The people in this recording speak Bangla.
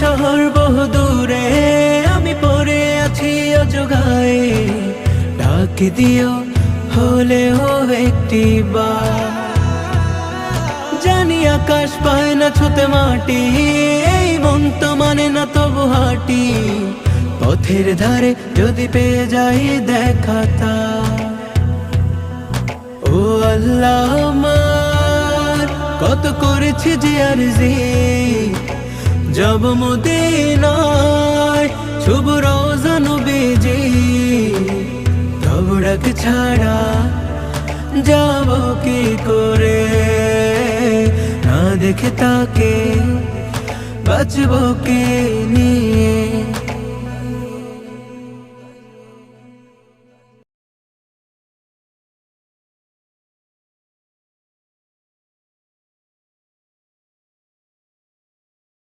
শহর বহু দূরে, আমি পড়ে আছি অজগায়ে। ডাক দিও হলেও একটি বার, জানি আকাশ পায় না ছুতে মাটি, এই মন তো মানে না তবু হাঁটি। পথের ধারে যদি পেয়ে যাই দেখা তার, ও আল্লাহ আমার কত করেছি যে আরজি, যাব মদিনায় শুভ রওজা নবীজি। তব ডাক ছাড়া যাব কি করে, না দেখে তাকে বাঁচব কে নিয়ে।